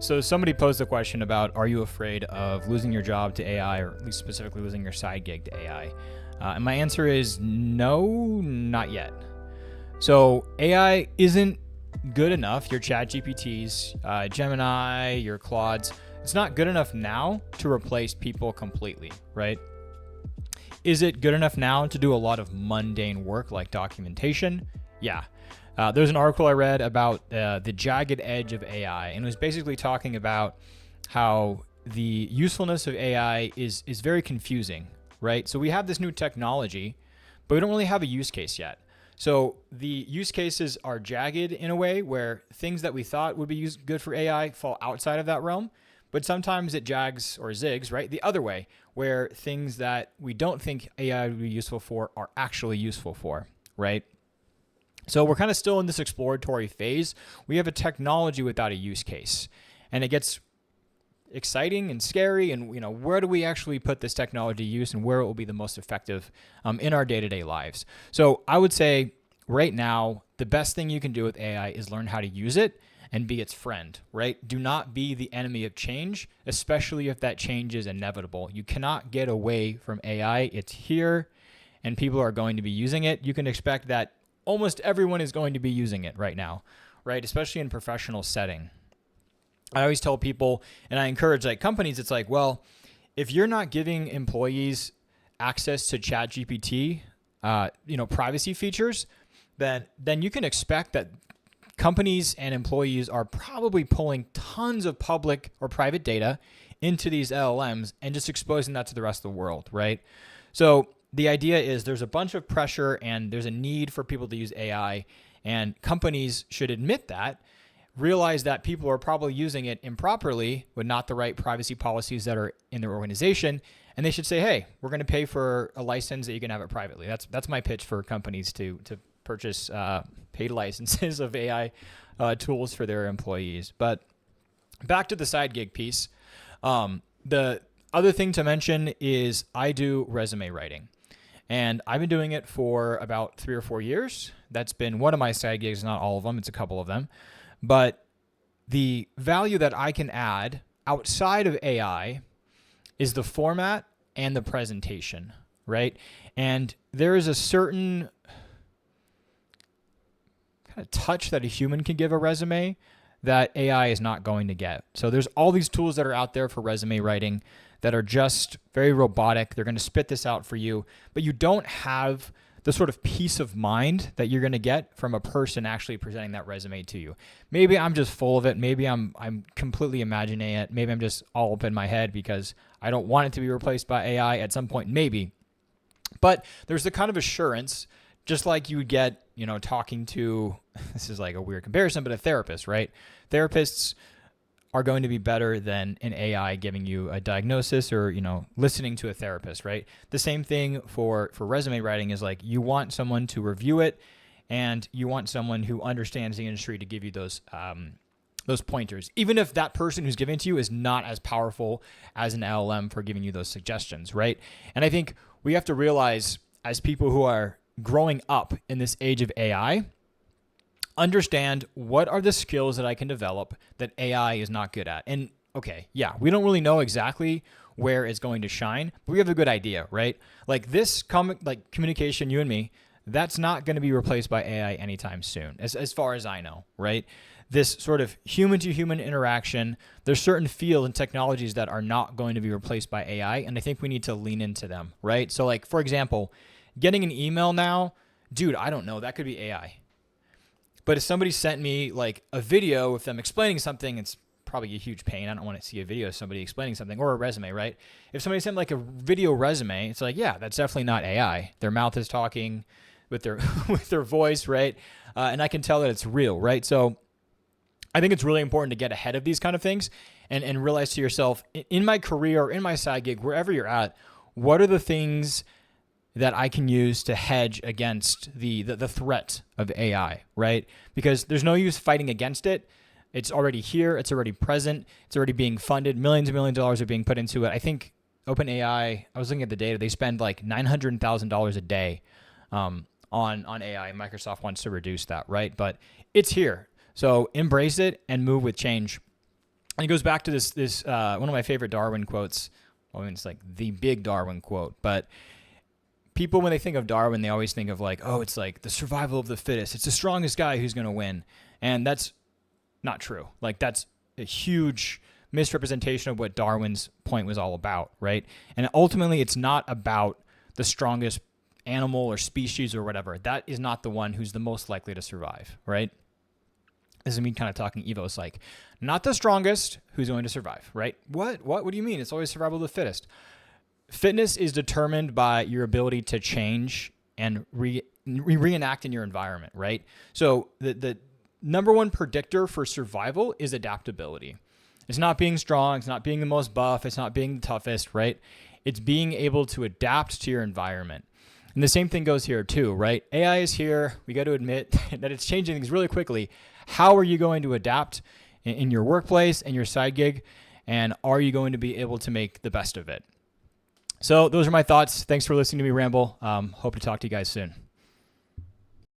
So somebody posed a question about, are you afraid of losing your job to AI, or at least specifically losing your side gig to AI? And my answer is no, not yet. So AI isn't good enough. Your ChatGPTs, Gemini, your Claudes, it's not good enough now to replace people completely, right? Is it good enough now to do a lot of mundane work like documentation? Yeah. There's an article I read about the jagged edge of AI, and it was basically talking about how the usefulness of AI is very confusing, right? So we have this new technology, but we don't really have a use case yet. So the use cases are jagged in a way where things that we thought would be good for AI fall outside of that realm, but sometimes it jags or zigs, right? The other way, where things that we don't think AI would be useful for are actually useful for, right? So we're kind of still in this exploratory phase. We have a technology without a use case, and it gets exciting and scary. And where do we actually put this technology to use, and where it will be the most effective in our day-to-day lives? So I would say right now, the best thing you can do with AI is learn how to use it and be its friend, right? Do not be the enemy of change, especially if that change is inevitable. You cannot get away from AI. It's here, and people are going to be using it. You can expect that almost everyone is going to be using it right now, right? Especially in professional setting. I always tell people, and I encourage companies, it's like, well, if you're not giving employees access to ChatGPT, privacy features, then you can expect that companies and employees are probably pulling tons of public or private data into these LLMs and just exposing that to the rest of the world, right? So the idea is there's a bunch of pressure and there's a need for people to use AI, and companies should admit that, realize that people are probably using it improperly with not the right privacy policies that are in their organization, and they should say, hey, we're going to pay for a license that you can have it privately. That's my pitch for companies to purchase paid licenses of AI tools for their employees. But back to the side gig piece. The other thing to mention is I do resume writing. And I've been doing it for about 3 or 4 years. That's been one of my side gigs, not all of them. It's a couple of them. But the value that I can add outside of AI is the format and the presentation, right? And there is a certain kind of touch that a human can give a resume that AI is not going to get. So there's all these tools that are out there for resume writing that are just very robotic. They're going to spit this out for you, but you don't have the sort of peace of mind that you're going to get from a person actually presenting that resume to you. Maybe I'm just full of it. Maybe I'm completely imagining it. Maybe I'm just all up in my head because I don't want it to be replaced by AI at some point, maybe. But there's the kind of assurance, just like you would get, talking to, this is like a weird comparison, but a therapist, right? Therapists are going to be better than an AI giving you a diagnosis or, listening to a therapist, right? The same thing for resume writing is like you want someone to review it, and you want someone who understands the industry to give you those pointers, even if that person who's giving it to you is not as powerful as an LLM for giving you those suggestions, right? And I think we have to realize, as people who are growing up in this age of AI, understand what are the skills that I can develop that AI is not good at. And okay, yeah, we don't really know exactly where it's going to shine, but we have a good idea, right? Like this communication, you and me, that's not going to be replaced by AI anytime soon, as far as I know, right? This sort of human-to-human interaction, there's certain fields and technologies that are not going to be replaced by AI, and I think we need to lean into them, right? So like, for example, getting an email now, dude, I don't know, that could be AI. But if somebody sent me like a video of them explaining something, it's probably a huge pain. I don't want to see a video of somebody explaining something, or a resume, right? If somebody sent like a video resume, it's like, yeah, that's definitely not AI. Their mouth is talking with their with their voice, right? And I can tell that it's real, right? So I think it's really important to get ahead of these kind of things and realize to yourself, in my career or in my side gig, wherever you're at, what are the things that I can use to hedge against the threat of AI, right? Because there's no use fighting against it. It's already here. It's already present. It's already being funded. Millions and millions of dollars are being put into it. I think OpenAI, I was looking at the data, they spend like $900,000 a day on AI. Microsoft wants to reduce that, right? But it's here. So embrace it and move with change. And it goes back to this one of my favorite Darwin quotes. Well, I mean, it's like the big Darwin quote, but people, when they think of Darwin, they always think of like, oh, it's like the survival of the fittest. It's the strongest guy who's going to win. And that's not true. Like, that's a huge misrepresentation of what Darwin's point was all about, right? And ultimately, it's not about the strongest animal or species or whatever. That is not the one who's the most likely to survive, right? This is me kind of talking Evo psych. Not the strongest who's going to survive, right? What do you mean? It's always survival of the fittest. Fitness is determined by your ability to change and reenact in your environment, right? So the number one predictor for survival is adaptability. It's not being strong. It's not being the most buff. It's not being the toughest, right? It's being able to adapt to your environment. And the same thing goes here too, right? AI is here. We got to admit that it's changing things really quickly. How are you going to adapt in your workplace and your side gig? And are you going to be able to make the best of it? So those are my thoughts. Thanks for listening to me ramble. Hope to talk to you guys soon.